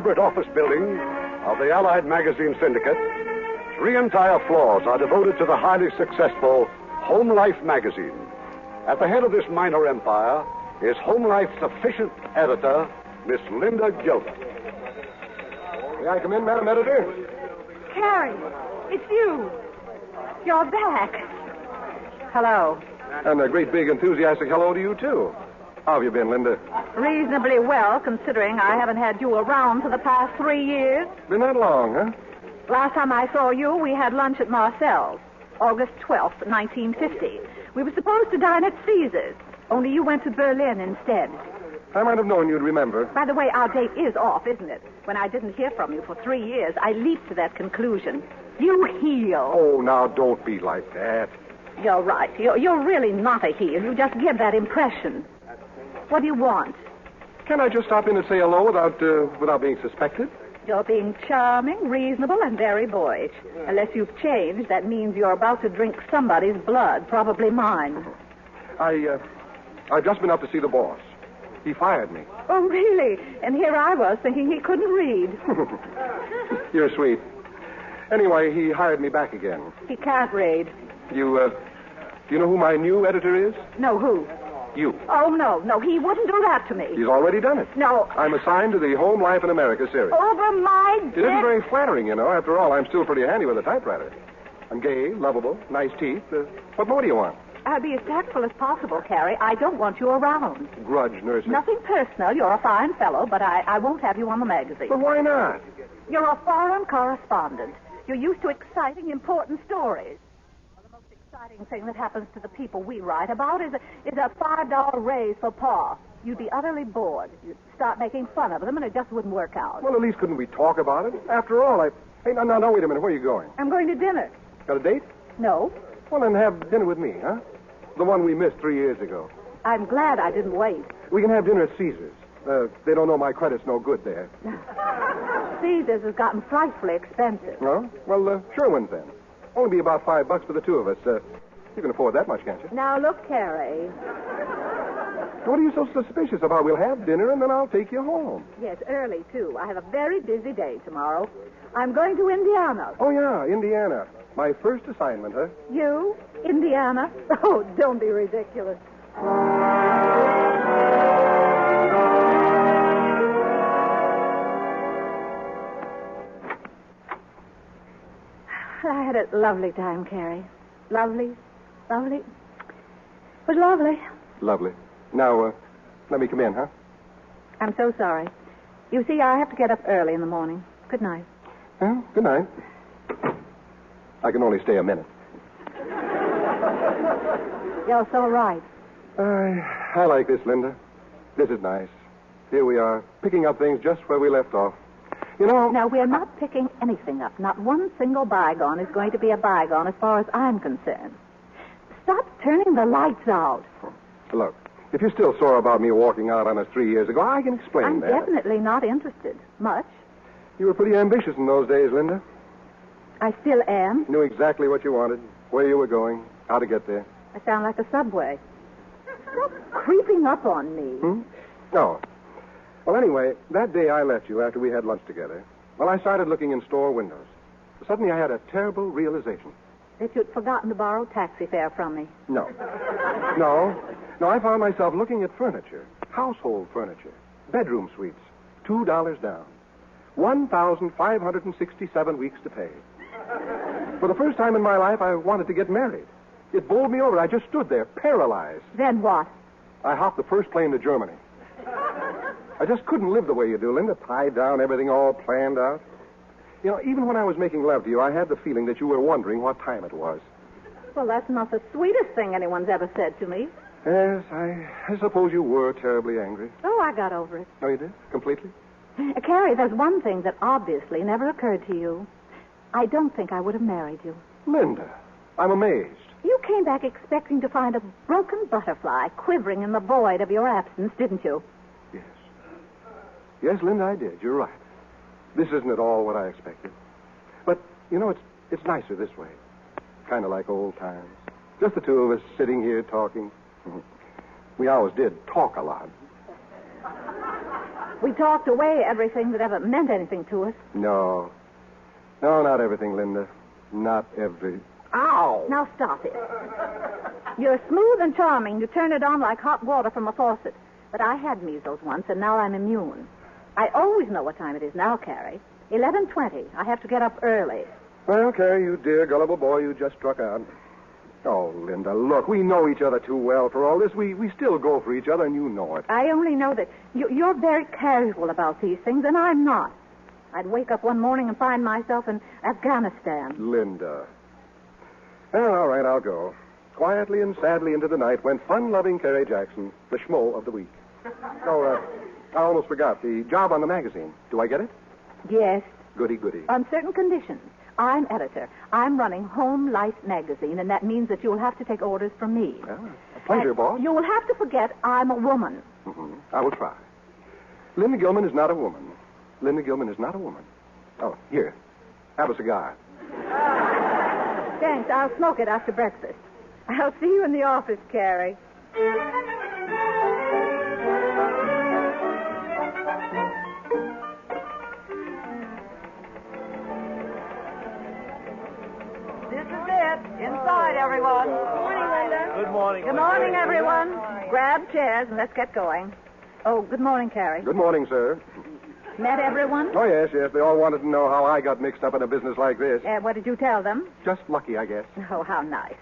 elaborate office building of the Allied Magazine Syndicate, 3 entire floors are devoted to the highly successful Home Life magazine. At the head of this minor empire is Home Life's efficient editor, Miss Linda Gilman. May I come in, Madam Editor? Carey, it's you. You're back. Hello. And a great big enthusiastic hello to you, too. How have you been, Linda? Reasonably well, considering I haven't had you around for the past 3 years. Been that long, huh? Last time I saw you, we had lunch at Marcel's, August 12th, 1950. We were supposed to dine at Caesar's, only you went to Berlin instead. I might have known you'd remember. By the way, our date is off, isn't it? When I didn't hear from you for 3 years, I leaped to that conclusion. You heel. Oh, now, don't be like that. You're right. You're really not a heel. You just give that impression. What do you want? Can I just stop in and say hello without being suspected? You're being charming, reasonable, and very boyish. Unless you've changed, that means you're about to drink somebody's blood, probably mine. I've just been up to see the boss. He fired me. Oh, really? And here I was thinking he couldn't read. You're sweet. Anyway, he hired me back again. He can't read. Do you know who my new editor is? No, who? You. Oh, no, he wouldn't do that to me. He's already done it. No. I'm assigned to the Home Life in America series. Over my It isn't very flattering, you know. After all, I'm still pretty handy with a typewriter. I'm gay, lovable, nice teeth. What more do you want? I'll be as tactful as possible, Carey. I don't want you around. Grudge nursing. Nothing personal. You're a fine fellow, but I won't have you on the magazine. But why not? You're a foreign correspondent. You're used to exciting, important stories. Well, the most exciting thing that happens to the people we write about is a $5 raise for Pa. You'd be utterly bored. You'd start making fun of them, and it just wouldn't work out. Well, at least couldn't we talk about it? After all, Hey, no, wait a minute. Where are you going? I'm going to dinner. Got a date? No. Well, then have dinner with me, huh? The one we missed 3 years ago. I'm glad I didn't wait. We can have dinner at Caesar's. They don't know my credit's no good there. Caesar's has gotten frightfully expensive. No? Well, Sherwin's then. Only be about $5 for the two of us. You can afford that much, can't you? Now, look, Carey. What are you so suspicious about? We'll have dinner, and then I'll take you home. Yes, early, too. I have a very busy day tomorrow. I'm going to Indiana. Oh, yeah, Indiana. My first assignment, huh? You? Indiana? Oh, don't be ridiculous. I had a lovely time, Carey. Lovely. It was lovely. Lovely. Now, let me come in, huh? I'm so sorry. You see, I have to get up early in the morning. Good night. Well, good night. I can only stay a minute. You're so right. I like this, Linda. This is nice. Here we are, picking up things just where we left off. You know... No, we're not picking anything up. Not one single bygone is going to be a bygone as far as I'm concerned. Stop turning the lights out. Look, if you're still sore about me walking out on us 3 years ago, I can explain I'm that. definitely not interested. Much. You were pretty ambitious in those days, Linda. I still am. Knew exactly what you wanted, where you were going, how to get there. I sound like a subway. Stop creeping up on me. Oh. Well, anyway, that day I left you after we had lunch together, I started looking in store windows. Suddenly I had a terrible realization. That you'd forgotten to borrow taxi fare from me. No, I found myself looking at furniture, household furniture, bedroom suites, $2 down, 1,567 weeks to pay. For the first time in my life, I wanted to get married. It bowled me over. I just stood there, paralyzed. Then what? I hopped the first plane to Germany. I just couldn't live the way you do, Linda. Tied down, everything all planned out. You know, even when I was making love to you, I had the feeling that you were wondering what time it was. Well, that's not the sweetest thing anyone's ever said to me. Yes, I suppose you were terribly angry. Oh, I got over it. Oh, you did? Completely? Carey, there's one thing that obviously never occurred to you. I don't think I would have married you. Linda, I'm amazed. You came back expecting to find a broken butterfly quivering in the void of your absence, didn't you? Yes. Yes, Linda, I did. You're right. This isn't at all what I expected. But, you know, it's nicer this way. Kind of like old times. Just the two of us sitting here talking. We always did talk a lot. We talked away everything that ever meant anything to us. No. No, not everything, Linda. Not every... Ow! Now stop it. You're smooth and charming. You turn it on like hot water from a faucet. But I had measles once, and now I'm immune. I always know what time it is now, Carey. 11:20. I have to get up early. Well, Carey, you dear, gullible boy, you just struck out. Oh, Linda, look, we know each other too well for all this. We still go for each other, and you know it. I only know that you're very casual about these things, and I'm not. I'd wake up one morning and find myself in Afghanistan. Linda. Well, all right, I'll go. Quietly and sadly into the night went fun-loving Carey Jackson, the schmo of the week. Oh, I almost forgot. The job on the magazine. Do I get it? Yes. Goody, goody. On certain conditions. I'm editor. I'm running Home Life magazine, and that means that you'll have to take orders from me. Well, a pleasure, boss. You'll have to forget I'm a woman. Mm-hmm. I will try. Linda Gilman is not a woman. Linda Gilman is not a woman. Oh, here. Have a cigar. Thanks. I'll smoke it after breakfast. I'll see you in the office, Carey. This is it. Inside, everyone. Good morning, Linda. Good morning. Good morning, everyone. Grab chairs and let's get going. Oh, good morning, Carey. Good morning, sir. Met everyone? Oh, yes. They all wanted to know how I got mixed up in a business like this. What did you tell them? Just lucky, I guess. Oh, how nice.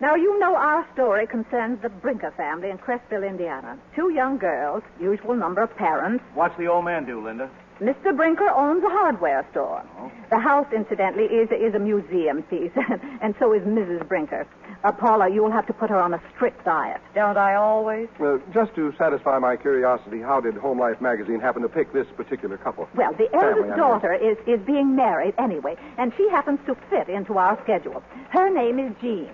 Now, you know our story concerns the Brinker family in Crestville, Indiana. 2 young girls, usual number of parents. What's the old man do, Linda? Mr. Brinker owns a hardware store. Oh. The house, incidentally, is a museum piece, and so is Mrs. Brinker. Paula, you'll have to put her on a strict diet. Don't I always? Just to satisfy my curiosity, how did Home Life magazine happen to pick this particular couple? Well, the eldest daughter is being married anyway, and she happens to fit into our schedule. Her name is Jean.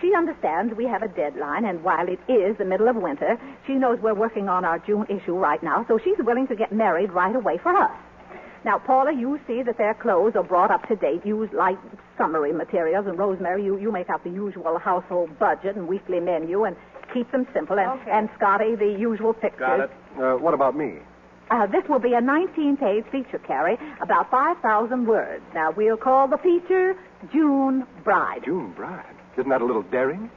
She understands we have a deadline, and while it is the middle of winter, she knows we're working on our June issue right now, so she's willing to get married right away for us. Now, Paula, you see that their clothes are brought up to date. Use light summery materials, and Rosemary, you make out the usual household budget and weekly menu, and keep them simple. And Scotty, the usual pictures. Got it. What about me? This will be a 19-page feature, Carey, about 5,000 words. Now, we'll call the feature June Bride. June Bride? Isn't that a little daring?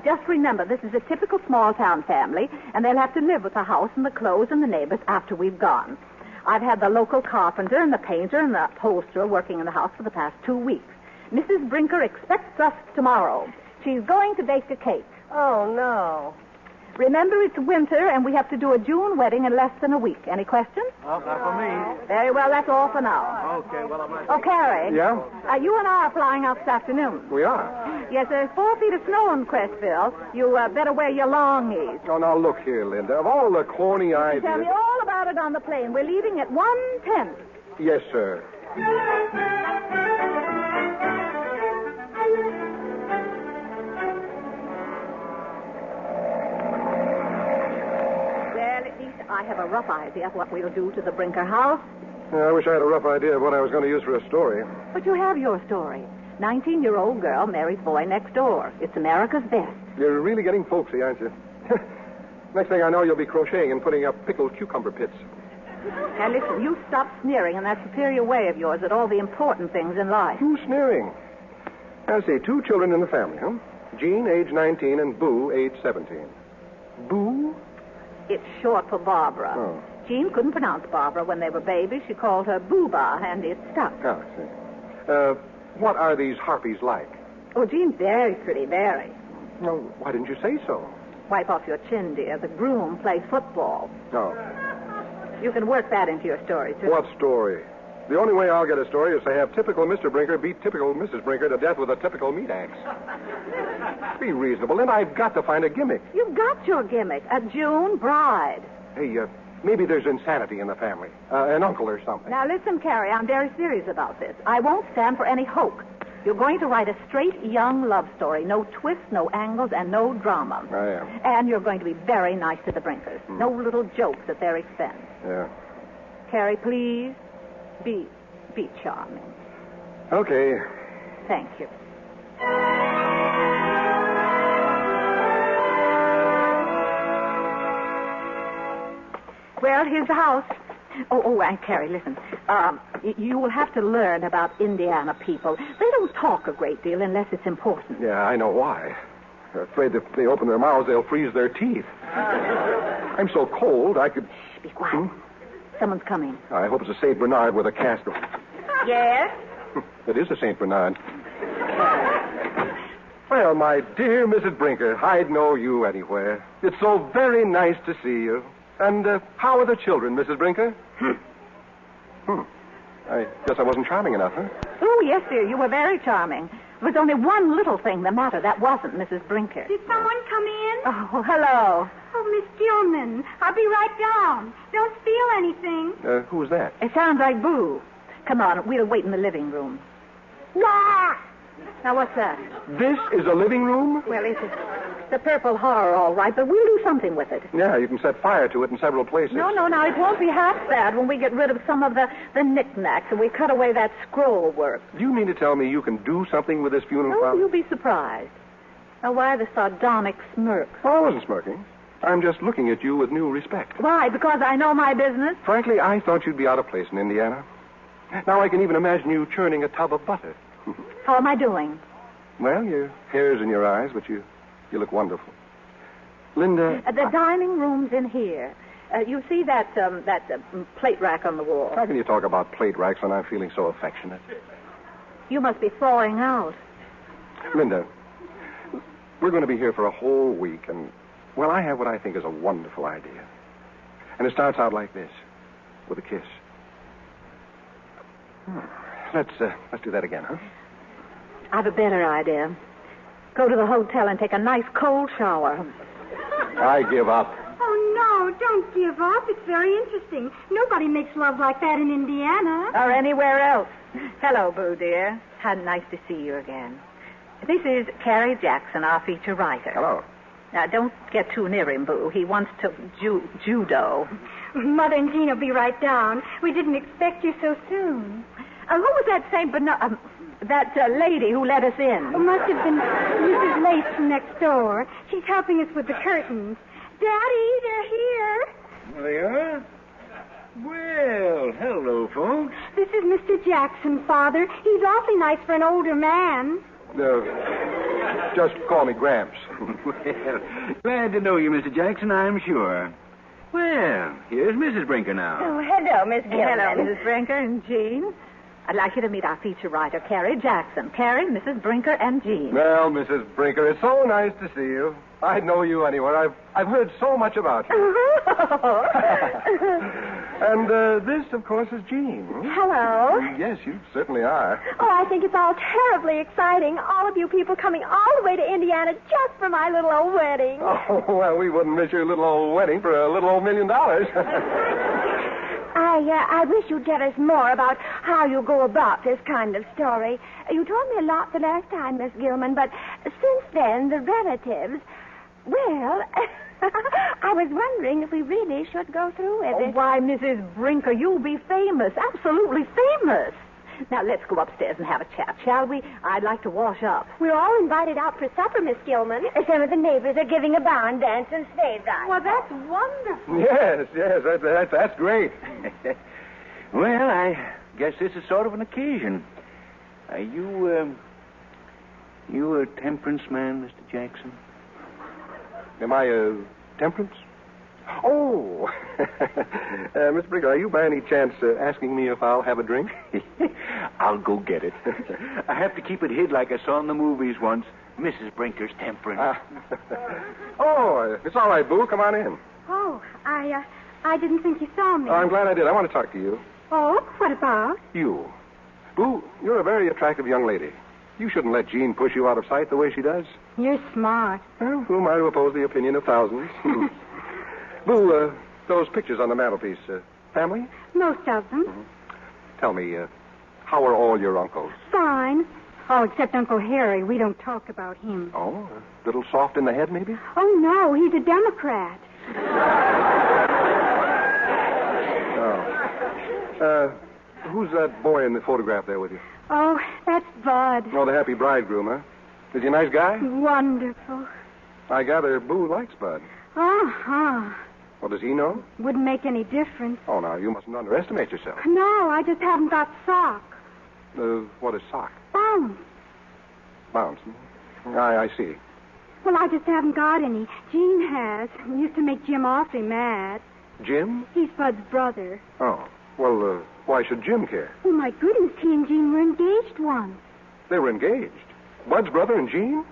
Just remember, this is a typical small-town family, and they'll have to live with the house and the clothes and the neighbors after we've gone. I've had the local carpenter and the painter and the upholsterer working in the house for the past 2 weeks. Mrs. Brinker expects us tomorrow. She's going to bake a cake. Oh, no. Remember, it's winter, and we have to do a June wedding in less than a week. Any questions? Well, not for me. Very well, that's all for now. Okay, well, I'm... Oh, Carey. Yeah? You and I are flying out this afternoon. We are. Yes, there's 4 feet of snow in Crestville. You better wear your longies. Oh, now look here, Linda. Of all the corny ideas... Tell me all about it on the plane. We're leaving at 1:10. Yes, sir. I have a rough idea of what we'll do to the Brinker house. I wish I had a rough idea of what I was going to use for a story. But you have your story. 19-year-old girl marries boy next door. It's America's best. You're really getting folksy, aren't you? Next thing I know, you'll be crocheting and putting up pickled cucumber pits. Now, listen, you stop sneering in that superior way of yours at all the important things in life. Who's sneering? Let's see, 2 children in the family, huh? Jean, age 19, and Boo, age 17. Boo? It's short for Barbara. Oh. Jean couldn't pronounce Barbara when they were babies. She called her Booba, and it stuck. Oh, I see. What are these harpies like? Oh, Jean's very pretty, very. Well, why didn't you say so? Wipe off your chin, dear. The groom plays football. Oh. You can work that into your story, too. What story? The only way I'll get a story is to have typical Mr. Brinker beat typical Mrs. Brinker to death with a typical meat axe. Be reasonable, and I've got to find a gimmick. You've got your gimmick, a June bride. Hey, maybe there's insanity in the family. An uncle or something. Now, listen, Carey, I'm very serious about this. I won't stand for any hoax. You're going to write a straight young love story. No twists, no angles, and no drama. I am. And you're going to be very nice to the Brinkers. No little jokes at their expense. Yeah. Carey, please, be charming. Okay. Thank you. Well, Well, here's the house. And Carey, listen. You will have to learn about Indiana people. They don't talk a great deal unless it's important. Yeah, I know why. They're afraid that if they open their mouths, they'll freeze their teeth. I'm so cold, I could... Be quiet. Someone's coming. I hope it's a St. Bernard with a cast on. Yes? It is a St. Bernard. Well, my dear Mrs. Brinker, I'd know you anywhere. It's so very nice to see you. And how are the children, Mrs. Brinker? I guess I wasn't charming enough, huh? Oh, yes, dear. You were very charming. There was only one little thing the matter. That wasn't Mrs. Brinker. Did someone come in? Oh, hello. Oh, Miss Gilman. I'll be right down. Don't steal anything. Who was that? It sounds like Boo. Come on, we'll wait in the living room. Nah! Now, what's that? This is a living room? Well, it's the purple horror, all right, but we'll do something with it. Yeah, you can set fire to it in several places. No, now, it won't be half bad when we get rid of some of the knickknacks and we cut away that scroll work. Do you mean to tell me you can do something with this funeral Oh, flower? you'll be surprised. Now, why the sardonic smirk? Oh, I wasn't smirking. I'm just looking at you with new respect. Why, because I know my business? Frankly, I thought you'd be out of place in Indiana. Now I can even imagine you churning a tub of butter. How am I doing? Well, your hair's in your eyes, but you look wonderful. Linda... The dining room's in here. You see that plate rack on the wall? How can you talk about plate racks when I'm feeling so affectionate? You must be thawing out. Linda, we're going to be here for a whole week, and, well, I have what I think is a wonderful idea. And it starts out like this, with a kiss. Let's do that again, huh? I've a better idea. Go to the hotel and take a nice cold shower. I give up. Oh, no, don't give up. It's very interesting. Nobody makes love like that in Indiana. Or anywhere else. Hello, Boo, dear. How nice to see you again. This is Carey Jackson, our feature writer. Hello. Now, don't get too near him, Boo. He wants to judo. Mother and Jean will be right down. We didn't expect you so soon. Who was that St. Bernard... that lady who let us in? It must have been Mrs. Lace from next door. She's helping us with the curtains. Daddy, they're here. They are? Well, hello, folks. This is Mr. Jackson, Father. He's awfully nice for an older man. Just call me Gramps. Well, glad to know you, Mr. Jackson, I'm sure. Well, here's Mrs. Brinker now. Oh, hello, Miss Gilman. Hello, Mrs. Brinker and Jean. I'd like you to meet our feature writer, Carey Jackson. Carey, Mrs. Brinker, and Jean. Well, Mrs. Brinker, it's so nice to see you. I'd know you anywhere. I've heard so much about you. And this, of course, is Jean. Hello. Yes, you certainly are. Oh, I think it's all terribly exciting. All of you people coming all the way to Indiana just for my little old wedding. Oh, well, we wouldn't miss your little old wedding for a little old $1 million. I wish you'd tell us more about how you go about this kind of story. You told me a lot the last time, Miss Gilman, but since then, the relatives... Well, I was wondering if we really should go through with it. Why, Mrs. Brinker, you'll be famous, absolutely famous. Now, let's go upstairs and have a chat, shall we? I'd like to wash up. We're all invited out for supper, Miss Gilman. Some of the neighbors are giving a barn dance and sleigh ride. Well, that's wonderful. Yes, that's great. Well, I guess this is sort of an occasion. Are you a temperance man, Mr. Jackson? Am I a temperance? Oh, Miss Brinker, are you by any chance asking me if I'll have a drink? I'll go get it. I have to keep it hid like I saw in the movies once. Mrs. Brinker's temperance. Oh, it's all right, Boo. Come on in. Oh, I didn't think you saw me. Oh, I'm glad I did. I want to talk to you. Oh, what about? You. Boo, you're a very attractive young lady. You shouldn't let Jean push you out of sight the way she does. You're smart. Well, who am I to oppose the opinion of thousands? Boo, those pictures on the mantelpiece, family? Most of them. Mm-hmm. Tell me, how are all your uncles? Fine. Oh, except Uncle Harry. We don't talk about him. Oh, a little soft in the head, maybe? Oh, no. He's a Democrat. Oh. Who's that boy in the photograph there with you? Oh, that's Bud. Oh, the happy bridegroom, huh? Is he a nice guy? Wonderful. I gather Boo likes Bud. Uh-huh. Well, does he know? Wouldn't make any difference. Oh, now, you mustn't underestimate yourself. No, I just haven't got sock. What is sock? Bounce. Bounce. I see. Well, I just haven't got any. Gene has. He used to make Jim awfully mad. Jim? He's Bud's brother. Oh. Well, why should Jim care? Oh, my goodness, he and Gene were engaged once. They were engaged? Bud's brother and Gene?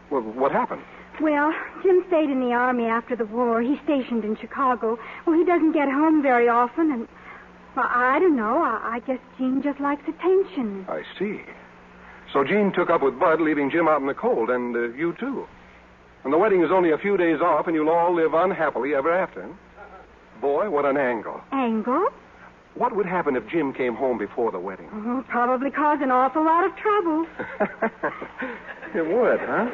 Well, what happened? Well, Jim stayed in the Army after the war. He's stationed in Chicago. Well, he doesn't get home very often, and, well, I don't know. I guess Gene just likes attention. I see. So Gene took up with Bud, leaving Jim out in the cold, and you, too. And the wedding is only a few days off, and you'll all live unhappily ever after. Boy, what an angle. Angle? What would happen if Jim came home before the wedding? Oh, probably cause an awful lot of trouble. It would, huh?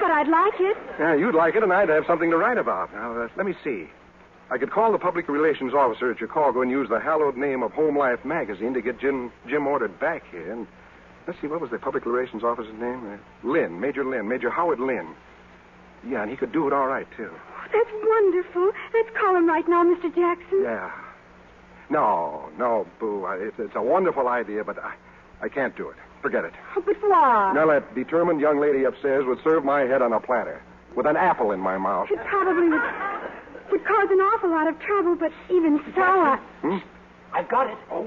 But I'd like it. Yeah, you'd like it, and I'd have something to write about. Now, let me see. I could call the public relations officer at Chicago and use the hallowed name of Home Life magazine to get Jim ordered back here. And let's see, what was the public relations officer's name? Major Howard Lynn. Yeah, and he could do it all right, too. Oh, that's wonderful. Let's call him right now, Mr. Jackson. Yeah. No, Boo. It's a wonderful idea, but I can't do it. Forget it. Oh, but why? Now, that determined young lady upstairs would serve my head on a platter with an apple in my mouth. It probably would cause an awful lot of trouble, but even so, I've got it. Oh.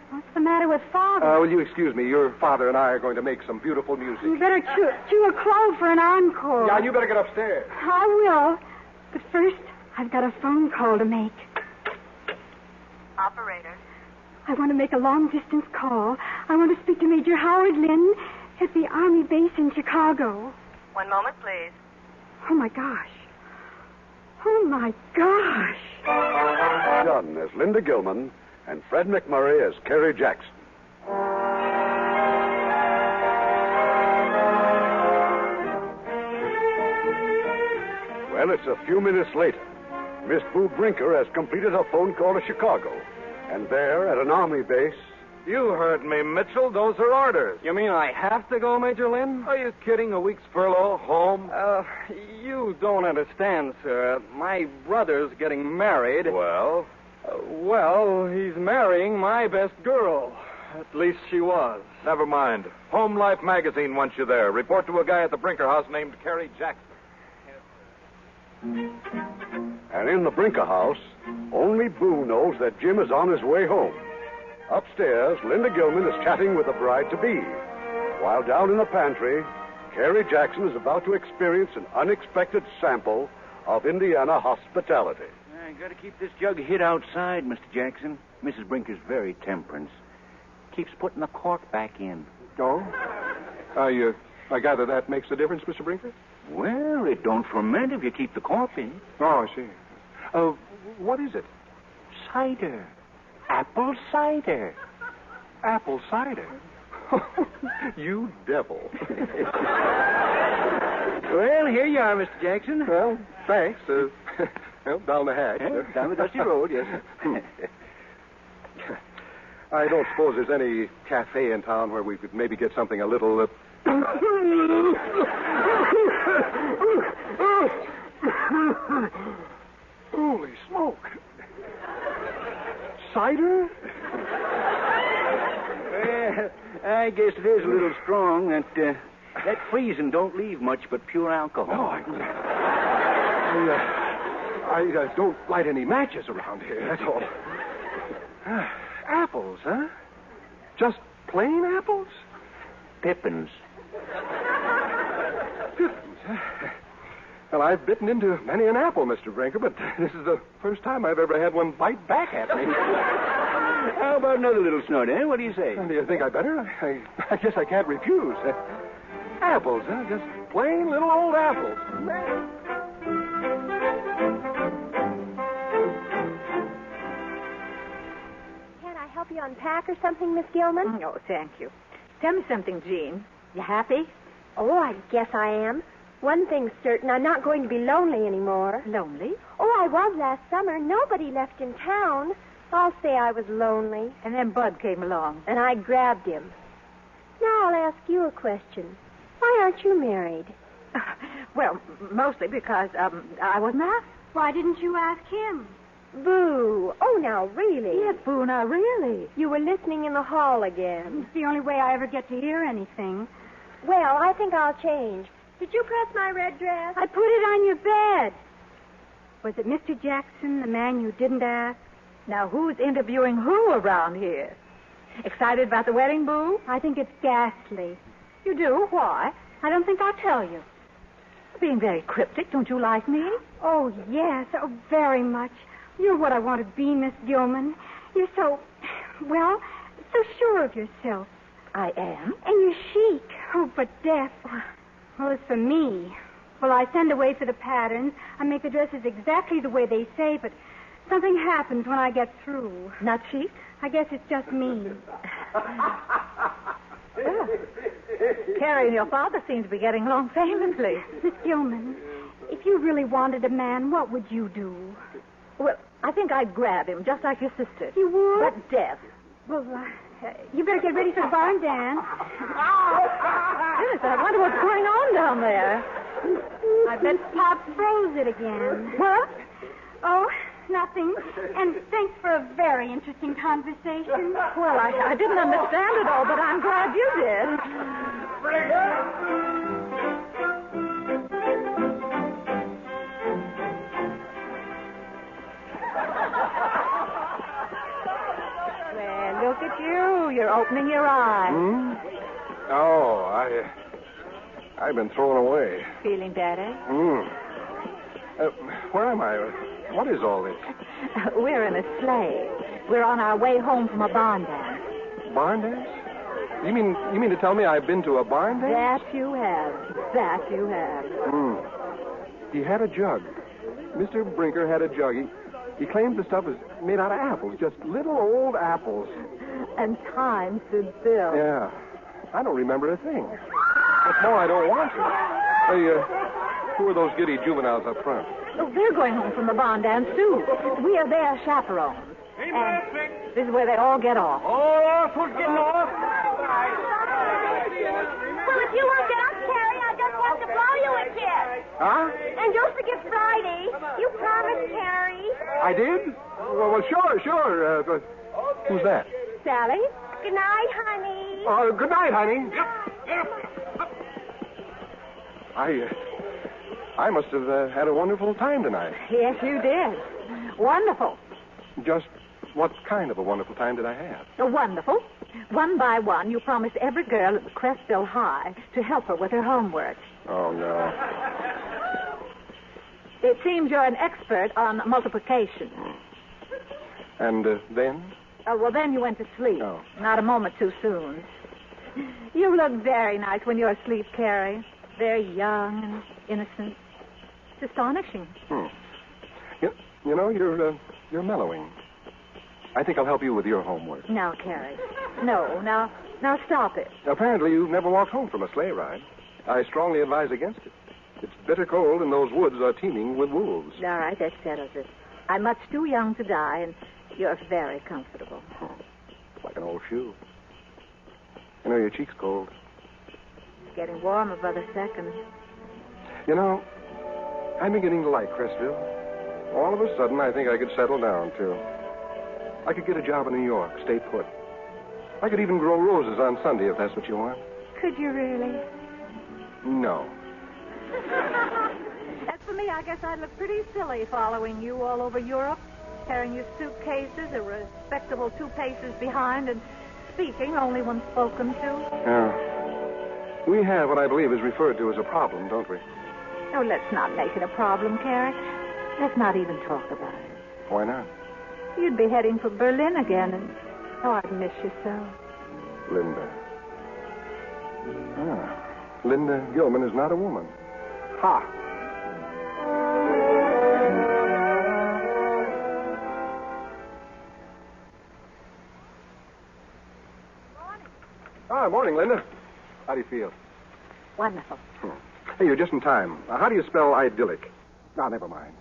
What's the matter with Father? Will you excuse me? Your father and I are going to make some beautiful music. You better chew a clove for an encore. Yeah, you better get upstairs. I will. But first, I've got a phone call to make. Operator. I want to make a long-distance call. I want to speak to Major Howard Lynn at the Army base in Chicago. 1 moment, please. Oh, my gosh. Oh, my gosh. Dunne as Linda Gilman and Fred MacMurray as Carey Jackson. Well, it's a few minutes later. Miss Boo Brinker has completed her phone call to Chicago. And there, at an Army base... You heard me, Mitchell. Those are orders. You mean I have to go, Major Lynn? Are you kidding? A week's furlough, home? You don't understand, sir. My brother's getting married. Well? Well, he's marrying my best girl. At least she was. Never mind. Home Life magazine wants you there. Report to a guy at the Brinker house named Carey Jackson. And in the Brinker house, only Boo knows that Jim is on his way home. Upstairs, Linda Gilman is chatting with the bride-to-be, while down in the pantry, Carey Jackson is about to experience an unexpected sample of Indiana hospitality. I got to keep this jug hid outside, Mr. Jackson. Mrs. Brinker's very temperance. Keeps putting the cork back in. Oh? I gather that makes a difference, Mr. Brinker? Well, it don't ferment if you keep the cork in. Oh, I see. What is it? Cider. Apple cider. Apple cider? You devil. Well, here you are, Mr. Jackson. Well, thanks. Down the hatch. Down the dusty road, yes. I don't suppose there's any cafe in town where we could maybe get something a little... Holy smoke. Cider? Well, I guess it is a little strong. That freezing don't leave much but pure alcohol. No, I don't light any matches around here, that's all. Apples, huh? Just plain apples? Pippins. Pippins, huh? Well, I've bitten into many an apple, Mr. Brinker, but this is the first time I've ever had one bite back at me. How about another little snort, eh? What do you say? Do you think I better? I guess I can't refuse. Apples, huh? Just plain little old apples. Can't I help you unpack or something, Miss Gilman? Oh, thank you. Tell me something, Jean. You happy? Oh, I guess I am. One thing's certain, I'm not going to be lonely anymore. Lonely? Oh, I was last summer. Nobody left in town. I'll say I was lonely. And then Bud came along. And I grabbed him. Now I'll ask you a question. Why aren't you married? Well, mostly because I wasn't asked. Why didn't you ask him? Boo. Oh, now, really? Yes, Boo, now really. You were listening in the hall again. It's the only way I ever get to hear anything. Well, I think I'll change. Did you press my red dress? I put it on your bed. Was it Mr. Jackson, the man you didn't ask? Now, who's interviewing who around here? Excited about the wedding, Boo? I think it's ghastly. You do? Why? I don't think I'll tell you. Being very cryptic. Don't you like me? Oh, yes. Oh, very much. You're what I want to be, Miss Gilman. You're so sure of yourself. I am. And you're chic. Oh, but deaf. Well, as for me, I send away for the patterns. I make the dresses exactly the way they say, but something happens when I get through. Not chic? I guess it's just me. Well, Carey and your father seem to be getting along famously. Miss Gilman, if you really wanted a man, what would you do? Well, I think I'd grab him, just like your sister. You would? But deaf. Well, you better get ready for the barn dance. Goodness, I wonder what's going on down there. I bet Pop froze it again. What? Oh, nothing. And thanks for a very interesting conversation. Well, I didn't understand it all, but I'm glad you did. Well, look at you. You're opening your eyes. Oh, I've been thrown away. Feeling better? Where am I? What is all this? We're in a sleigh. We're on our way home from a barn dance. Barn dance? You mean to tell me I've been to a barn dance? That you have. That you have. He had a jug. Mr. Brinker had a jug. He claimed the stuff was made out of apples, just little old apples. And time stood still. Yeah. I don't remember a thing. What's more, I don't want to. Hey, who are those giddy juveniles up front? Oh, they're going home from the barn dance, too. We are their chaperones. And this is where they all get off. Oh, who's getting off? Well, if you won't get up, Carey, I just want to blow you a kiss. Huh? And don't forget Friday. You promised, Carey. I did? Well, sure. Who's that? Sally? Good night, honey. Good night, honey. I must have had a wonderful time tonight. Yes, you did. Wonderful. Just what kind of a wonderful time did I have? Wonderful. One by one, you promised every girl at the Crestville High to help her with her homework. Oh, no. It seems you're an expert on multiplication. And then? Well, then you went to sleep. Oh. Not a moment too soon. You look very nice when you're asleep, Carey. Very young and innocent. It's astonishing. You know, you're mellowing. I think I'll help you with your homework. Now, Carey. No, now stop it. Apparently, you've never walked home from a sleigh ride. I strongly advise against it. It's bitter cold, and those woods are teeming with wolves. All right, that settles it. I'm much too young to die, and you're very comfortable. Like an old shoe. You know, your cheek's cold. It's getting warmer by the second. You know, I'm beginning to like Crestville. All of a sudden, I think I could settle down, too. I could get a job in New York, stay put. I could even grow roses on Sunday if that's what you want. Could you really? No. As for me, I guess I'd look pretty silly following you all over Europe, carrying your suitcases a respectable 2 paces behind and speaking only when spoken to. Yeah. We have what I believe is referred to as a problem, don't we? Oh, let's not make it a problem, Carey. Let's not even talk about it. Why not? You'd be heading for Berlin again, and I'd miss you so. Linda. Linda Gilman is not a woman. Ha! Morning, Linda. How do you feel? Wonderful. Hey, you're just in time. How do you spell idyllic? No, never mind.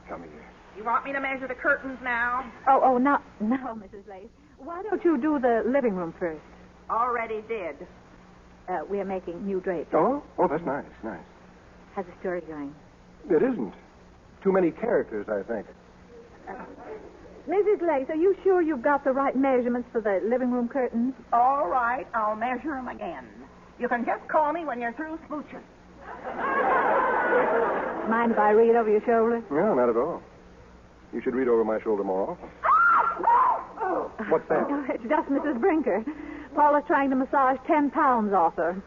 Come here. You want me to measure the curtains now? Oh, no, Mrs. Lace. Why don't you do the living room first? Already did. We're making new drapes. Oh, that's nice. How's the story going? It isn't. too many characters, I think. Mrs. Lace, are you sure you've got the right measurements for the living room curtains? All right, I'll measure them again. You can just call me when you're through smooching. Mind if I read over your shoulder? No, not at all. You should read over my shoulder more often. What's that? It's just Mrs. Brinker. Paula's trying to massage 10 pounds off her.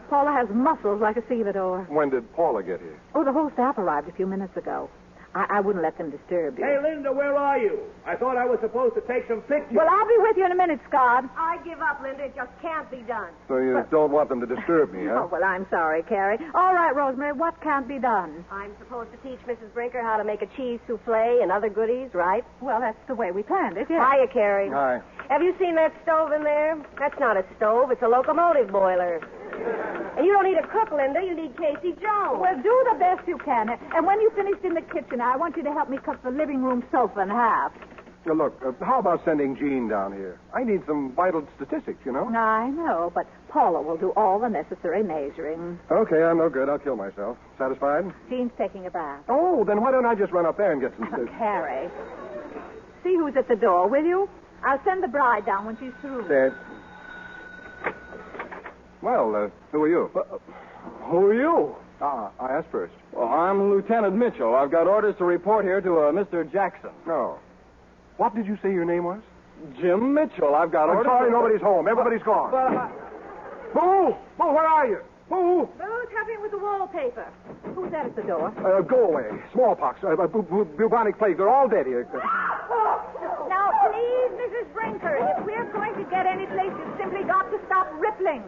Paula has muscles like a stevedore. When did Paula get here? Oh, the whole staff arrived a few minutes ago. I wouldn't let them disturb you. Hey, Linda, where are you? I thought I was supposed to take some pictures. Well, I'll be with you in a minute, Scott. I give up, Linda. It just can't be done. So you don't want them to disturb me, huh? Oh, well, I'm sorry, Carey. All right, Rosemary, what can't be done? I'm supposed to teach Mrs. Brinker how to make a cheese souffle and other goodies, right? Well, that's the way we planned it, yes. Hiya, Carey. Hi. Have you seen that stove in there? That's not a stove. It's a locomotive boiler. And you don't need a cook, Linda. You need Casey Jones. Well, do the best you can. And when you finished in the kitchen, I want you to help me cut the living room sofa in half. Now, look, how about sending Jean down here? I need some vital statistics, you know. I know, but Paula will do all the necessary measuring. Okay, I'm no good. I'll kill myself. Satisfied? Jean's taking a bath. Oh, then why don't I just run up there and get some... Carey. See who's at the door, will you? I'll send the bride down when she's through. Well, who are you? Who are you? I asked first. Well, I'm Lieutenant Mitchell. I've got orders to report here to Mr. Jackson. No. What did you say your name was? Jim Mitchell. I've got I'm orders... sorry, nobody's home. Everybody's gone. Boo! Boo, where are you? Boo! Boo's helping with the wallpaper. Who's that at the door? Go away. Smallpox, bubonic plague. They're all dead here. Now, please, Mrs. Brinker, if we're going to get any place, you've simply got to stop rippling.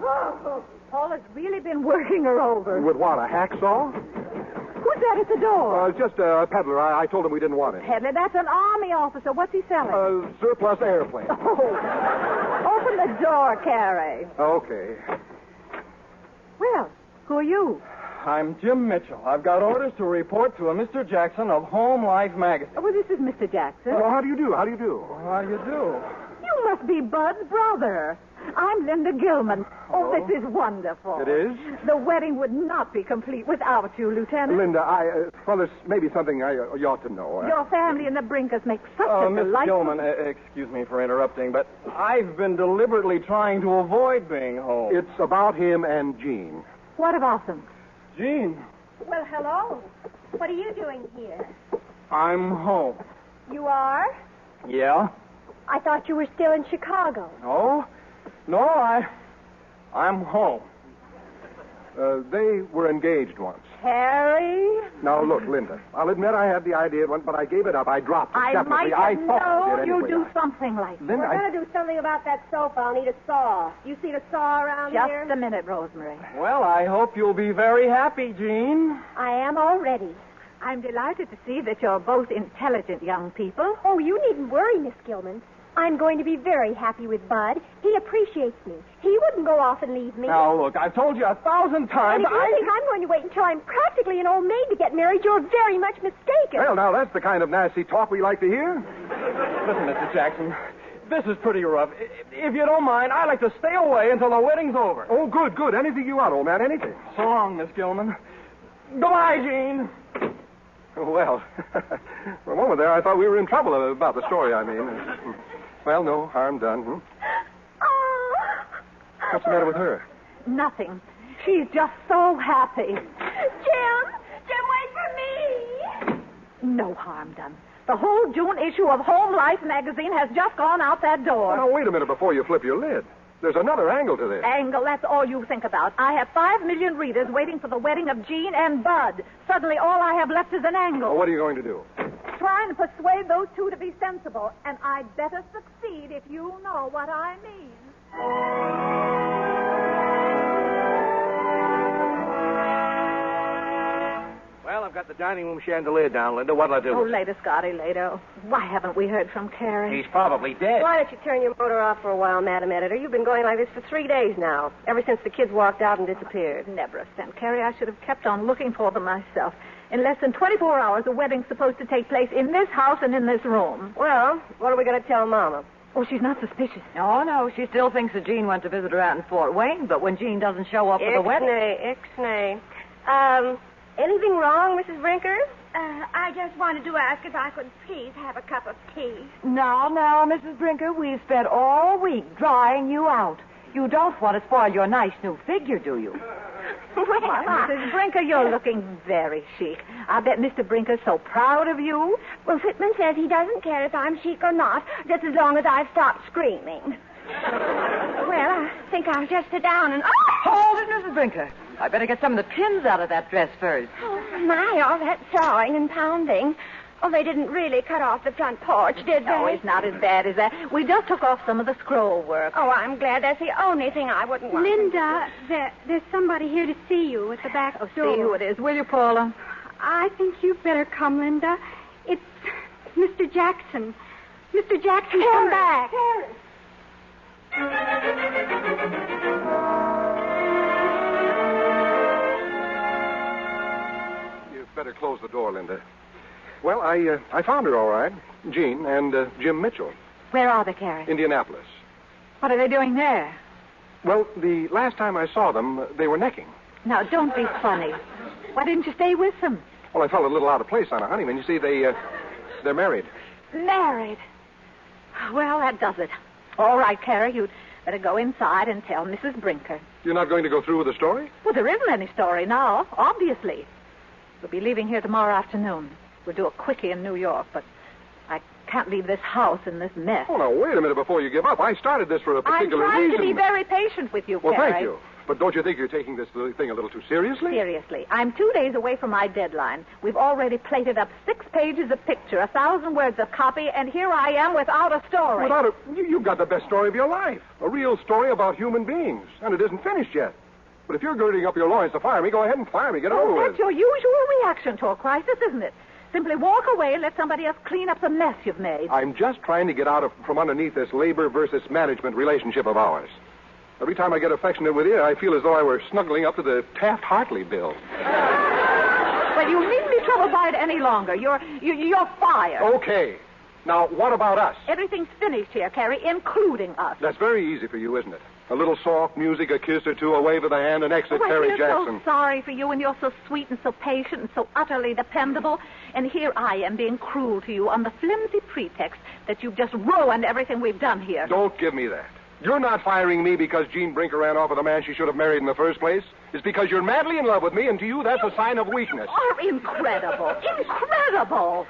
Paula's really been working her over. With what, a hacksaw? Who's that at the door? Just a peddler. I told him we didn't want it. Peddler, that's an army officer. What's he selling? Surplus airplane. Oh. Open the door, Carey. Okay. Well, who are you? I'm Jim Mitchell. I've got orders to report to Mr. Jackson of Home Life magazine. Well, this is Mr. Jackson. Well, how do you do? How do you do? How do you do? You must be Bud's brother. I'm Linda Gilman. Oh, this is wonderful. It is? The wedding would not be complete without you, Lieutenant. Linda, there's maybe something you ought to know. Your family and the Brinkers make such a Miss delightful... Gilman, excuse me for interrupting, but I've been deliberately trying to avoid being home. It's about him and Jean. What about them? Jean, Well, hello. What are you doing here? I'm home. You are? Yeah? I thought you were still in Chicago. No, I'm home. They were engaged once. Harry? Now, look, Linda, I'll admit I had the idea once, but I gave it up. I dropped it, I definitely. might have known anyway. you'd do something like that. Linda, We're going to do something about that sofa. I'll need a saw. You see the saw around here? Just a minute, Rosemary. Well, I hope you'll be very happy, Jean. I am already. I'm delighted to see that you're both intelligent young people. Oh, you needn't worry, Miss Gilman. I'm going to be very happy with Bud. He appreciates me. He wouldn't go off and leave me. Now, look, I've told you 1,000 times. And if you think I'm going to wait until I'm practically an old maid to get married, you're very much mistaken. Well, now, that's the kind of nasty talk we like to hear. Listen, Mr. Jackson, this is pretty rough. If you don't mind, I'd like to stay away until the wedding's over. Oh, good, good. Anything you want, old man, anything. So long, Miss Gilman. Goodbye, Jean. Well, for a moment there, I thought we were in trouble about the story, I mean. Well, no harm done. What's the matter with her? Nothing. She's just so happy. Jim, wait for me. No harm done. The whole June issue of Home Life magazine has just gone out that door. Now, wait a minute before you flip your lid. There's another angle to this. Angle, that's all you think about. I have 5 million readers waiting for the wedding of Jean and Bud. Suddenly, all I have left is an angle. Well, what are you going to do? Trying to persuade those two to be sensible. And I'd better succeed if you know what I mean. Well, I've got the dining room chandelier down, Linda. What'll I do? Oh, later, Scotty, later. Why haven't we heard from Carey? He's probably dead. Why don't you turn your motor off for a while, Madam Editor? You've been going like this for 3 days now, ever since the kids walked out and disappeared. Never a cent, Carey. I should have kept on looking for them myself. In less than 24 hours, the wedding's supposed to take place in this house and in this room. Well, what are we going to tell Mama? Oh, she's not suspicious. Oh, no. She still thinks that Jean went to visit her out in Fort Wayne, but when Jean doesn't show up for the wedding... Ixnay. Anything wrong, Mrs. Brinker? I just wanted to ask if I could please have a cup of tea. Now, Mrs. Brinker, we've spent all week drying you out. You don't want to spoil your nice new figure, do you? Well, Mrs. Brinker, you're looking very chic. I bet Mr. Brinker's so proud of you. Well, Whitman says he doesn't care if I'm chic or not, just as long as I've stopped screaming. Well, I think I'll just sit down and... Hold it, Mrs. Brinker. I better get some of the pins out of that dress first. Oh, my, all that sawing and pounding. Oh, they didn't really cut off the front porch, did they? No, it's not as bad as that. We just took off some of the scroll work. Oh, I'm glad. That's the only thing I wouldn't want. Linda, there's somebody here to see you at the back door. See who it is, will you, Paula? I think you'd better come, Linda. It's Mr. Jackson. Mr. Jackson, come back. You'd better close the door, Linda. Well, I found her all right. Jean and Jim Mitchell. Where are they, Carey? Indianapolis. What are they doing there? Well, the last time I saw them, they were necking. Now, don't be funny. Why didn't you stay with them? Well, I felt a little out of place on a honeymoon. You see, they're married. Married? Well, that does it. All right, Carey, you'd better go inside and tell Mrs. Brinker. You're not going to go through with the story? Well, there isn't any story now, obviously. We'll be leaving here tomorrow afternoon. We'll do a quickie in New York, but I can't leave this house in this mess. Oh, now, wait a minute before you give up. I started this for a particular reason. I'm trying to be very patient with you, Well, Carey. thank you. But don't you think you're taking this thing a little too seriously? Seriously. I'm 2 days away from my deadline. We've already plated up 6 pages of picture, 1,000 words of copy, and here I am without a story. You've got the best story of your life. A real story about human beings. And it isn't finished yet. But if you're girding up your loins to fire me, go ahead and fire me. Get it over with. That's your usual reaction to a crisis, isn't it? Simply walk away and let somebody else clean up the mess you've made. I'm just trying to get out from underneath this labor versus management relationship of ours. Every time I get affectionate with you, I feel as though I were snuggling up to the Taft-Hartley bill. Well, you needn't be troubled by it any longer. You're fired. Okay. Now, what about us? Everything's finished here, Carey, including us. That's very easy for you, isn't it? A little soft music, a kiss or two, a wave of the hand, and exit Carey Jackson. I'm so sorry for you, and you're so sweet and so patient and so utterly dependable. And here I am being cruel to you on the flimsy pretext that you've just ruined everything we've done here. Don't give me that. You're not firing me because Jean Brinker ran off with a man she should have married in the first place. It's because you're madly in love with me, and to you, that's a sign of weakness. Oh, incredible. Incredible.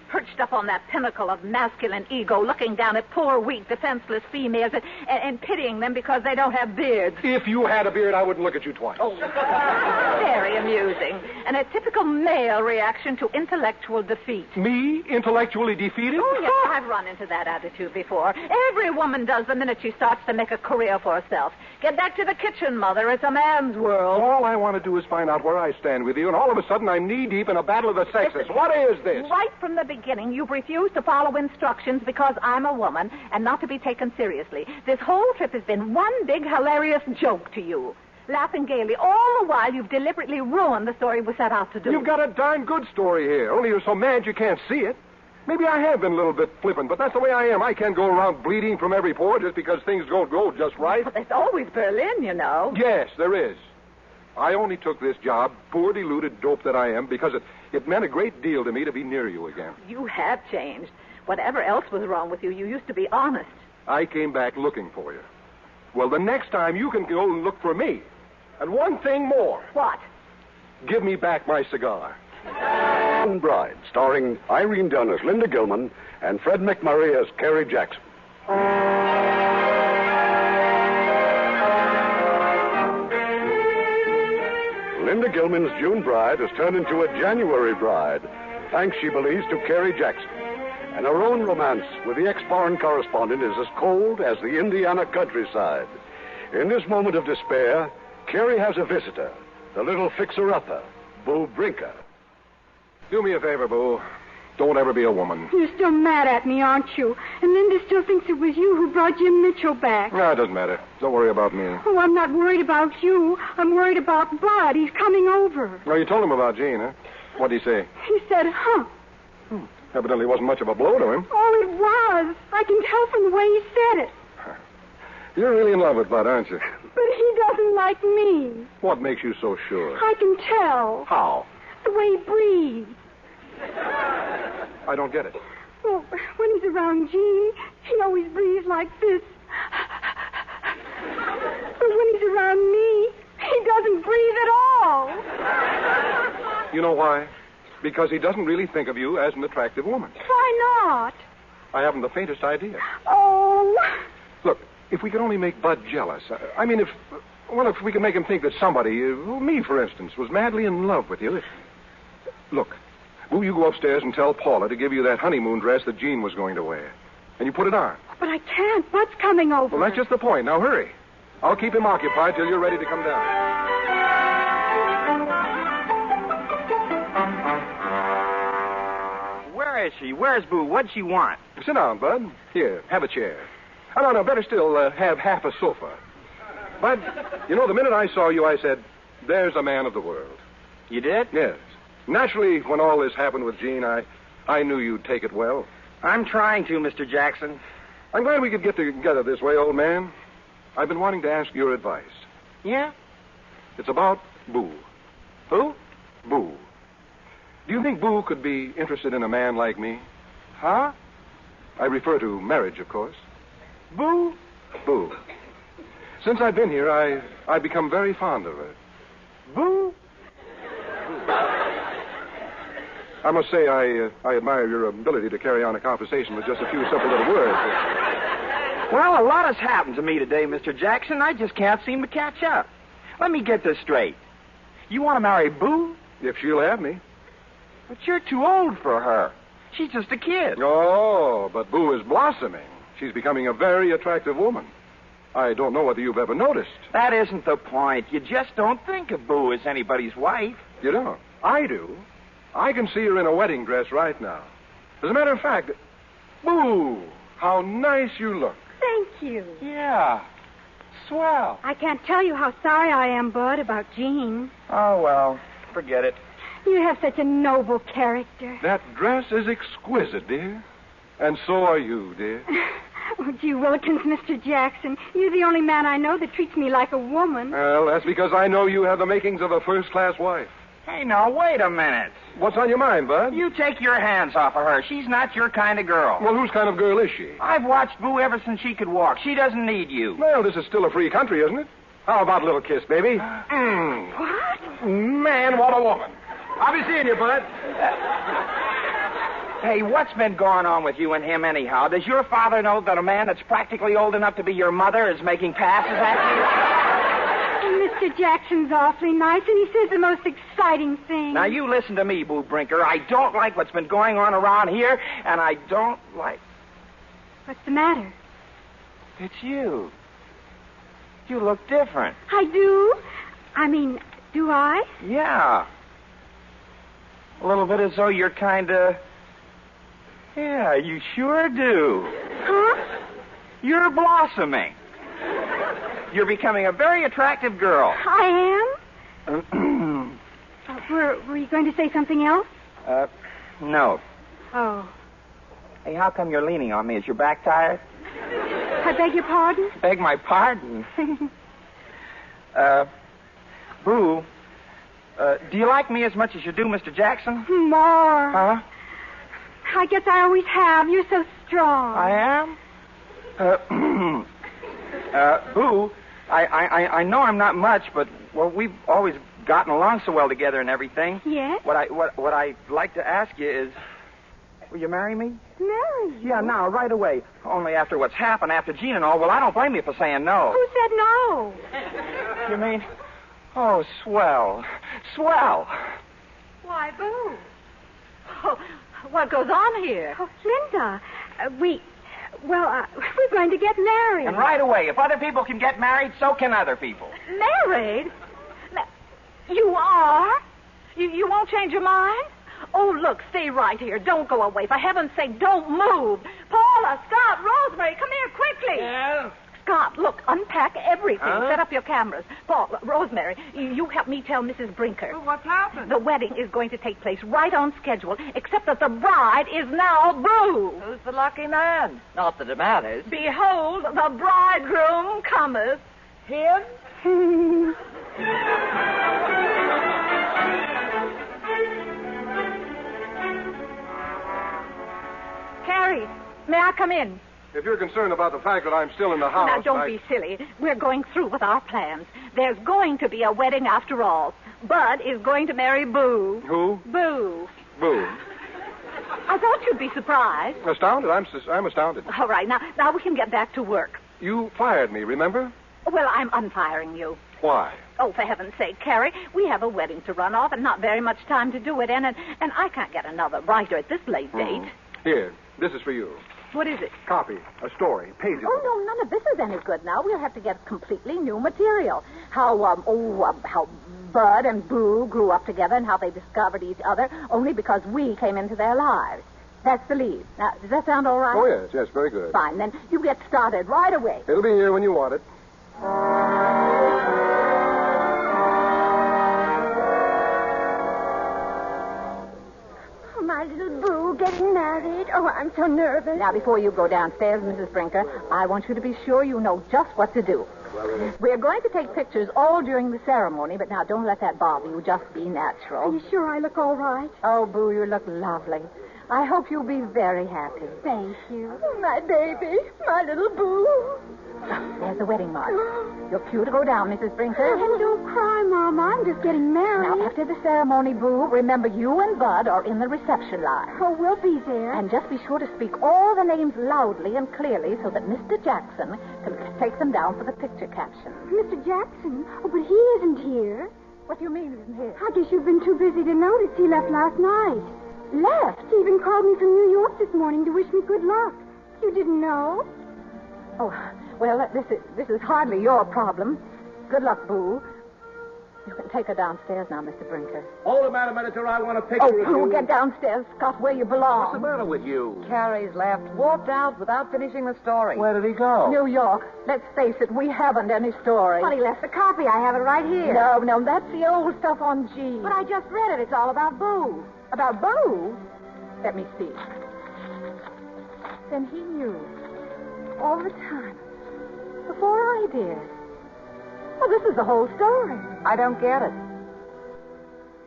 Perched up on that pinnacle of masculine ego, looking down at poor, weak, defenseless females and pitying them because they don't have beards. If you had a beard, I wouldn't look at you twice. Oh, very amusing. And a typical male reaction to intellectual defeat. Me? Intellectually defeated? Oh, yes, I've run into that attitude before. Every woman does the minute she starts to make a career for herself. Get back to the kitchen, Mother. It's a man's world. All I want to do is find out where I stand with you, and all of a sudden I'm knee-deep in a battle of the sexes. What is this? Right from the beginning, you've refused to follow instructions because I'm a woman and not to be taken seriously. This whole trip has been one big hilarious joke to you. Laughing gaily. All the while, you've deliberately ruined the story we set out to do. You've got a darn good story here, only you're so mad you can't see it. Maybe I have been a little bit flippant, but that's the way I am. I can't go around bleeding from every pore just because things don't go just right. But there's always Berlin, you know. Yes, there is. I only took this job, poor deluded dope that I am, because it meant a great deal to me to be near you again. You have changed. Whatever else was wrong with you, you used to be honest. I came back looking for you. Well, the next time you can go and look for me. And one thing more. What? Give me back my cigar. Bride, starring Irene Dunne as Linda Gilman and Fred MacMurray as Carey Jackson. Linda Gilman's June bride has turned into a January bride, thanks, she believes, to Carey Jackson. And her own romance with the ex-foreign correspondent is as cold as the Indiana countryside. In this moment of despair, Carey has a visitor, the little fixer-upper, Boo Brinker. Do me a favor, Boo. Don't ever be a woman. You're still mad at me, aren't you? And Linda still thinks it was you who brought Jim Mitchell back. No, it doesn't matter. Don't worry about me. Oh, I'm not worried about you. I'm worried about Bud. He's coming over. Well, you told him about Jean, huh? What'd he say? He said, huh. Evidently wasn't much of a blow to him. Oh, it was. I can tell from the way he said it. You're really in love with Bud, aren't you? But he doesn't like me. What makes you so sure? I can tell. How? The way he breathes. I don't get it. Well, when he's around Jean, he always breathes like this. But when he's around me, he doesn't breathe at all. You know why? Because he doesn't really think of you as an attractive woman. Why not? I haven't the faintest idea. Oh. Look, if we could only make Bud jealous. I mean, if we could make him think that somebody, me, for instance, was madly in love with you. Look, Boo, you go upstairs and tell Paula to give you that honeymoon dress that Jean was going to wear. And you put it on. But I can't. Bud's coming over. Well, that's just the point. Now, hurry. I'll keep him occupied till you're ready to come down. Where is she? Where's Boo? What'd she want? Sit down, Bud. Here, have a chair. Oh, no, better still, have half a sofa. Bud, you know, the minute I saw you, I said, there's a man of the world. You did? Yes. Naturally, when all this happened with Jean, I knew you'd take it well. I'm trying to, Mr. Jackson. I'm glad we could get together this way, old man. I've been wanting to ask your advice. Yeah? It's about Boo. Who? Boo. Do you think Boo could be interested in a man like me? Huh? I refer to marriage, of course. Boo? Boo. Since I've been here, I've become very fond of her. Boo? I must say, I admire your ability to carry on a conversation with just a few simple little words. Well, a lot has happened to me today, Mr. Jackson. I just can't seem to catch up. Let me get this straight. You want to marry Boo? If she'll have me. But you're too old for her. She's just a kid. Oh, but Boo is blossoming. She's becoming a very attractive woman. I don't know whether you've ever noticed. That isn't the point. You just don't think of Boo as anybody's wife. You don't? I do. I can see her in a wedding dress right now. As a matter of fact, Boo, how nice you look. Thank you. Yeah. Swell. I can't tell you how sorry I am, Bud, about Jean. Oh, well, forget it. You have such a noble character. That dress is exquisite, dear. And so are you, dear. Oh, gee willikins, Mr. Jackson. You're the only man I know that treats me like a woman. Well, that's because I know you have the makings of a first-class wife. Hey, now, wait a minute. What's on your mind, Bud? You take your hands off of her. She's not your kind of girl. Well, whose kind of girl is she? I've watched Boo ever since she could walk. She doesn't need you. Well, this is still a free country, isn't it? How about a little kiss, baby? What? Man, what a woman. I'll be seeing you, Bud. Hey, what's been going on with you and him anyhow? Does your father know that a man that's practically old enough to be your mother is making passes at you? Mr. Jackson's awfully nice, and he says the most exciting things. Now, you listen to me, Boo Brinker. I don't like what's been going on around here, and I don't like... What's the matter? It's you. You look different. I do? I mean, do I? Yeah. A little bit as though you're kind of... Yeah, you sure do. Huh? You're blossoming. You're becoming a very attractive girl. I am? Were you going to say something else? No. Oh. Hey, how come you're leaning on me? Is your back tired? I beg your pardon? Beg my pardon? Boo, do you like me as much as you do Mr. Jackson? More. Huh? I guess I always have. You're so strong. I am? Boo, I know I'm not much, but, well, we've always gotten along so well together and everything. Yes? What I'd like to ask you is, will you marry me? Marry you? Yeah, now, right away. Only after what's happened, after Jean and all, well, I don't blame you for saying no. Who said no? You mean? Oh, swell. Swell. Why, Boo? Oh, what goes on here? Oh, Linda, we're going to get married. And right away. If other people can get married, so can other people. Married? You are? You won't change your mind? Oh, look, stay right here. Don't go away. For heaven's sake, don't move. Paula, Scott, Rosemary, come here quickly. Yeah? Scott, look, unpack everything. Huh? Set up your cameras. Paul, Rosemary, you help me tell Mrs. Brinker. Well, what's happened? The wedding is going to take place right on schedule, except that the bride is now Boo. Who's the lucky man? Not that it matters. Behold, the bridegroom cometh. Him? Now, come in. If you're concerned about the fact that I'm still in the house... Now, don't be silly. We're going through with our plans. There's going to be a wedding after all. Bud is going to marry Boo. Who? Boo. Boo. I thought you'd be surprised. Astounded? I'm astounded. All right, now we can get back to work. You fired me, remember? Well, I'm unfiring you. Why? Oh, for heaven's sake, Carey, we have a wedding to run off and not very much time to do it in, and I can't get another writer at this late date. Here, this is for you. What is it? Copy, a story, pages. Oh, no, none of this is any good now. We'll have to get completely new material. How Bud and Boo grew up together and how they discovered each other only because we came into their lives. That's the lead. Now, does that sound all right? Oh, yes, very good. Fine, then you get started right away. It'll be here when you want it. Oh, my little Boo getting married. Oh, I'm so nervous. Now, before you go downstairs, Mrs. Brinker, I want you to be sure you know just what to do. We're going to take pictures all during the ceremony, but now don't let that bother you. Just be natural. Are you sure I look all right? Oh, Boo, you look lovely. I hope you'll be very happy. Thank you. My baby, my little Boo. There's the wedding march. Your cue to go down, Mrs. Brinker. And don't cry, Mama. I'm just getting married. Now, after the ceremony, Boo, remember you and Bud are in the reception line. Oh, we'll be there. And just be sure to speak all the names loudly and clearly so that Mr. Jackson can take them down for the picture caption. Mr. Jackson? Oh, but he isn't here. What do you mean he isn't here? I guess you've been too busy to notice he left last night. Left? He even called me from New York this morning to wish me good luck. You didn't know? Oh, well, this is hardly your problem. Good luck, Boo. You can take her downstairs now, Mr. Brinker. Hold it, Madam Editor. I want a picture Oh, of Boo, you. get downstairs, Scott, where you belong. What's the matter with you? Carey's left, walked out without finishing the story. Where did he go? New York. Let's face it, we haven't any story. Well, he left the copy. I have it right here. No, that's the old stuff on G. But I just read it. It's all about Boo. About Boo? Let me see. Then he knew. All the time. Before I did. Well, this is the whole story. I don't get it.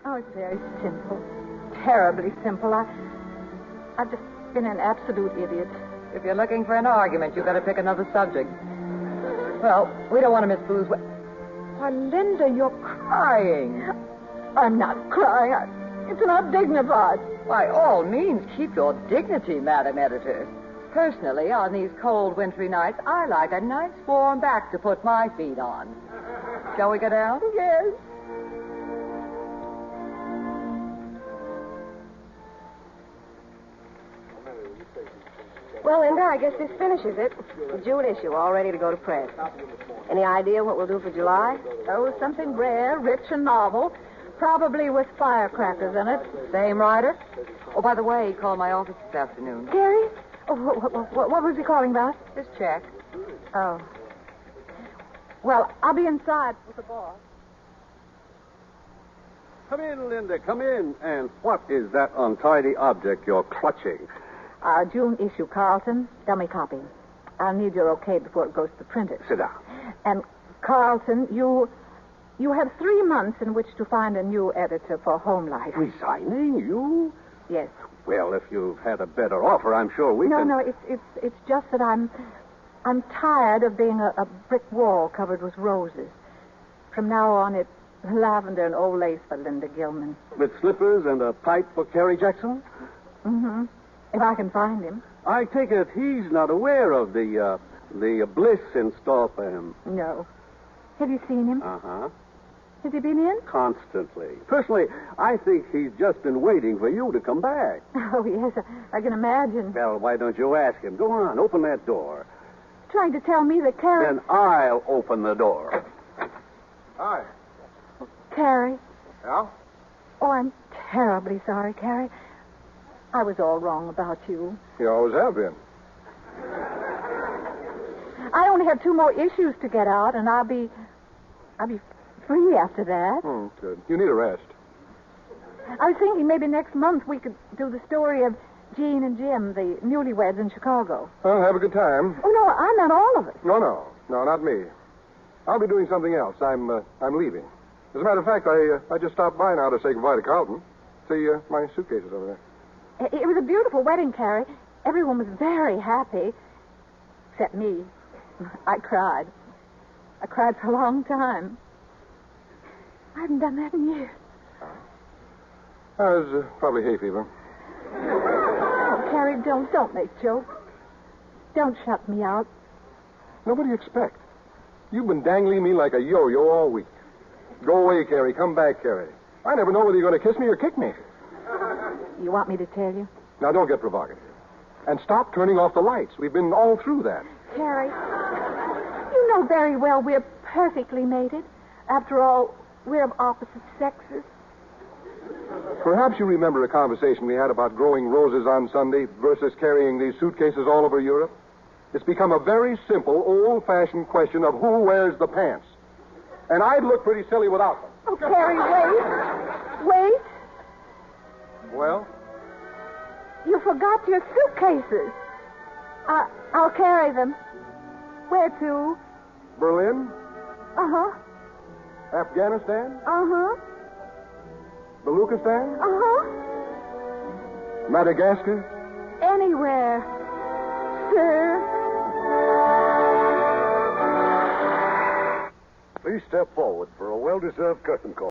Oh, it's very simple. Terribly simple. I've just been an absolute idiot. If you're looking for an argument, you better pick another subject. Well, we don't want to miss Boo's Why, Linda, you're crying. I'm not crying. It's not dignified. By all means, keep your dignity, Madam Editor. Personally, on these cold, wintry nights, I like a nice warm back to put my feet on. Shall we go down? Yes. Well, Linda, I guess this finishes it. The June issue, all ready to go to press. Any idea what we'll do for July? Oh, something rare, rich, and novel. Probably with firecrackers in it. Same writer? Oh, by the way, he called my office this afternoon. Carey? Oh, what was he calling about? Just check. Oh. Well, I'll be inside with the boss. Come in, Linda, come in. And what is that untidy object you're clutching? Our June issue, Carlton. Dummy copy. I'll need your okay before it goes to printers. Sit down. And, Carlton, you have 3 months in which to find a new editor for Home Life. Resigning? You? Yes. Well, if you've had a better offer, I'm sure we can... No, it's just that I'm tired of being a brick wall covered with roses. From now on, it's lavender and old lace for Linda Gilman. With slippers and a pipe for Carey Jackson? Mm-hmm. If I can find him. I take it he's not aware of the bliss in store for him. No. Have you seen him? Uh-huh. Has he been in? Constantly. Personally, I think he's just been waiting for you to come back. Oh, yes, I can imagine. Well, why don't you ask him? Go on, open that door. Trying to tell me that Carey... Then I'll open the door. Hi. Carey? Yeah? Oh, I'm terribly sorry, Carey. I was all wrong about you. You always have been. I only have 2 more issues to get out, and I'll be free after that. Good. You need a rest. I was thinking maybe next month we could do the story of Jean and Jim, the newlyweds in Chicago. Well, have a good time. Oh, no, I meant all of us. No, not me. I'll be doing something else. I'm leaving. As a matter of fact, I just stopped by now to say goodbye to Carlton. See, my suitcase is over there. It was a beautiful wedding, Carey. Everyone was very happy, except me. I cried. I cried for a long time. I haven't done that in years. It was probably hay fever. Oh, Carey, don't make jokes. Don't shut me out. Now, what do you expect? You've been dangling me like a yo-yo all week. Go away, Carey. Come back, Carey. I never know whether you're going to kiss me or kick me. You want me to tell you? Now, don't get provocative. And stop turning off the lights. We've been all through that. Carey, you know very well we're perfectly mated. After all, we're of opposite sexes. Perhaps you remember a conversation we had about growing roses on Sunday versus carrying these suitcases all over Europe. It's become a very simple, old-fashioned question of who wears the pants. And I'd look pretty silly without them. Oh, Carey, wait. Wait. Well? You forgot your suitcases. I'll carry them. Where to? Berlin? Uh-huh. Afghanistan? Uh-huh. Baluchistan? Uh-huh. Madagascar? Anywhere, sir. Please step forward for a well-deserved curtain call.